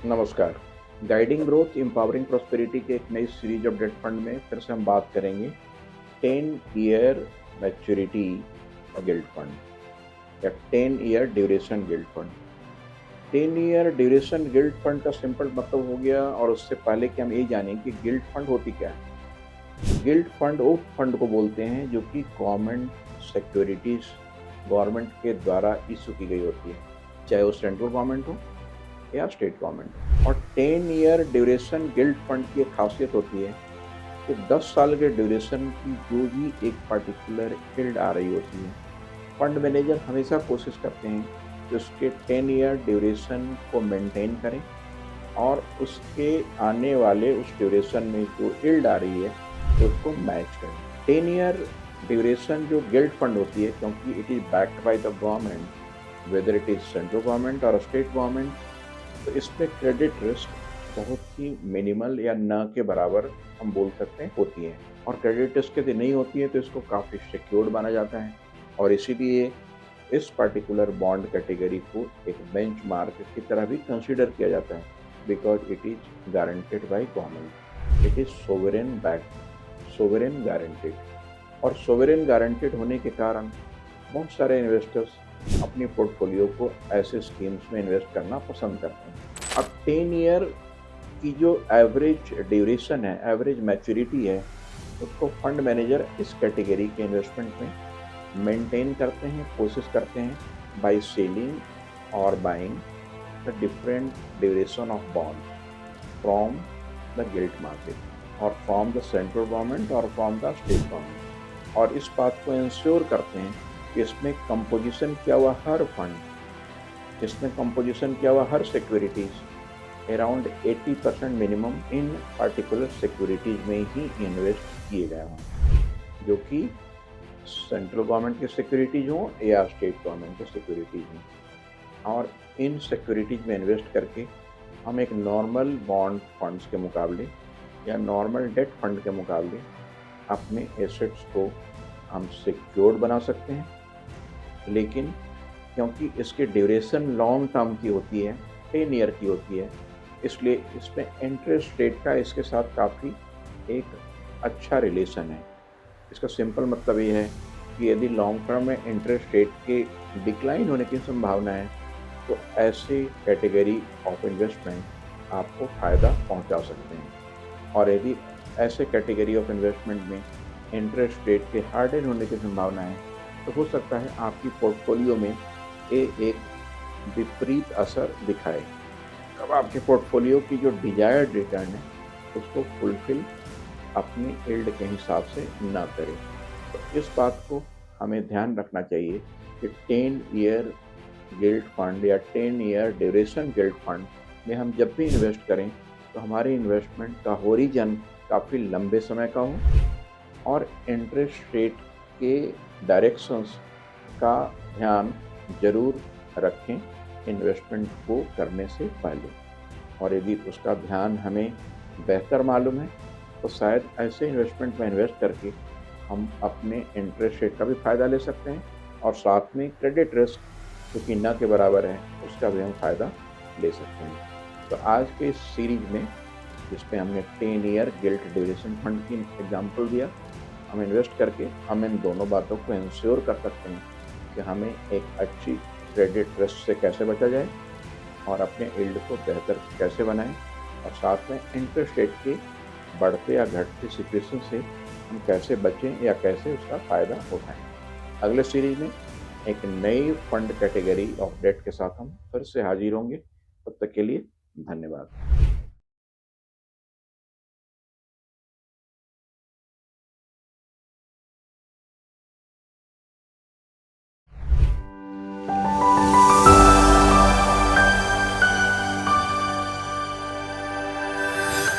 नमस्कार। Guiding growth empowering prosperity के एक नई सीरीज ऑफ डेट फंड में फिर से हम बात करेंगे 10 ईयर मैच्योरिटी गिल्ड फंड या 10 year duration guild fund. 10 year duration guild fund का सिंपल मतलब हो गया, और उससे पहले कि हम ये जानें कि गिल्ड फंड होती क्या है। गिल्ड फंड उस फंड को बोलते हैं जो कि गवर्नमेंट सिक्योरिटीज गवर्नमेंट के द्वारा इशू की गई होती है, चाहे वो सेंट्रल गवर्नमेंट हो या स्टेट गवर्नमेंट। और 10 ईयर ड्यूरेशन गिल्ड फंड की एक खासियत होती है कि 10 साल के ड्यूरेशन की जो भी एक पर्टिकुलर गिल्ड आ रही होती है, फंड मैनेजर हमेशा कोशिश करते हैं कि उसके 10 ईयर ड्यूरेशन को मेंटेन करें और उसके आने वाले उस ड्यूरेशन में जो गिल्ड आ रही है उसको मैच करें। 10 ईयर ड्यूरेशन जो गिल्ड फंड होती है, क्योंकि it is backed by the government, whether it is central government और स्टेट गवर्नमेंट, तो इसमें क्रेडिट रिस्क बहुत ही मिनिमल या न के बराबर हम बोल सकते हैं होती है। और क्रेडिट रिस्क यदि नहीं होती है तो इसको काफ़ी सिक्योर्ड माना जाता है, और इसीलिए इस पर्टिकुलर बॉन्ड कैटेगरी को एक बेंचमार्क की तरह भी कंसीडर किया जाता है, because it is guaranteed by government, it is sovereign backed, sovereign guaranteed. और सोवरेन गारंटेड होने के कारण बहुत सारे इन्वेस्टर्स अपनी पोर्टफोलियो को ऐसे स्कीम्स में इन्वेस्ट करना पसंद करते हैं। अब 10 ईयर की जो एवरेज ड्यूरेशन है, एवरेज मैच्योरिटी है, उसको फंड मैनेजर इस कैटेगरी के इन्वेस्टमेंट में मेंटेन करते हैं, कोशिश करते हैं बाय सेलिंग और buying the different duration of bond from the guilt market और फ्रॉम द सेंट्रल गवर्नमेंट और फ्रॉम द स्टेट गवर्नमेंट। और इस बात को इंश्योर करते हैं कि इसमें कंपोजिशन किया हुआ हर फंड, इसमें कंपोजिशन किया हुआ हर securities around 80% minimum in particular securities में ही इन्वेस्ट किए गए हों, जो कि सेंट्रल गवर्नमेंट की सिक्योरिटीज हों या स्टेट गवर्नमेंट की सिक्योरिटीज हों। और इन सिक्योरिटीज में इन्वेस्ट करके हम एक नॉर्मल बॉन्ड फंड्स के मुकाबले या नॉर्मल डेट फंड के मुकाबले अपने एसेट्स को हम सिक्योर्ड बना सकते हैं। लेकिन क्योंकि इसकी ड्यूरेशन लॉन्ग टर्म की होती है, 10 ईयर की होती है, इसलिए इसमें इंटरेस्ट रेट का इसके साथ काफ़ी एक अच्छा रिलेशन है। इसका सिंपल मतलब ये है कि यदि लॉन्ग टर्म में इंटरेस्ट रेट के डिक्लाइन होने की संभावना है तो ऐसे कैटेगरी ऑफ इन्वेस्टमेंट आपको फ़ायदा पहुंचा सकते हैं। और यदि ऐसे कैटेगरी ऑफ इन्वेस्टमेंट में इंटरेस्ट रेट के हार्डन होने की संभावना है तो हो सकता है आपकी पोर्टफोलियो में ये एक विपरीत असर दिखाए। अब आपके पोर्टफोलियो की जो डिजायर्ड रिटर्न है उसको फुलफिल अपनी यील्ड के हिसाब से ना करें। तो इस बात को हमें ध्यान रखना चाहिए कि 10 ईयर गिल्ड फंड या 10 ईयर ड्यूरेशन गिल्ड फंड में हम जब भी इन्वेस्ट करें तो हमारी इन्वेस्टमेंट का होरिजन काफ़ी लंबे समय का हो और इंटरेस्ट रेट के डायरेक्शंस का ध्यान ज़रूर रखें इन्वेस्टमेंट को करने से पहले। और यदि उसका ध्यान हमें बेहतर मालूम है तो शायद ऐसे इन्वेस्टमेंट में इन्वेस्ट करके हम अपने इंटरेस्ट रेट का भी फ़ायदा ले सकते हैं और साथ में क्रेडिट रिस्क जो कि न के बराबर है उसका भी हम फ़ायदा ले सकते हैं। तो आज के इस सीरीज में जिसमें हमने 10 ईयर गिल्ट ड्यूरेशन फंड की एग्जांपल दिया, हम इन्वेस्ट करके हम इन दोनों बातों को इंश्योर कर सकते हैं कि हमें एक अच्छी क्रेडिट रिस्क से कैसे बचा जाए और अपने यील्ड को बेहतर कैसे बनाएं, और साथ में इंटरेस्ट रेट के बढ़ते या घटते सिचुएशन से हम कैसे बचें या कैसे उसका फ़ायदा उठाएं। अगले सीरीज में एक नई फंड कैटेगरी ऑफ डेट के साथ हम फिर से हाजिर होंगे। तब तक के लिए धन्यवाद।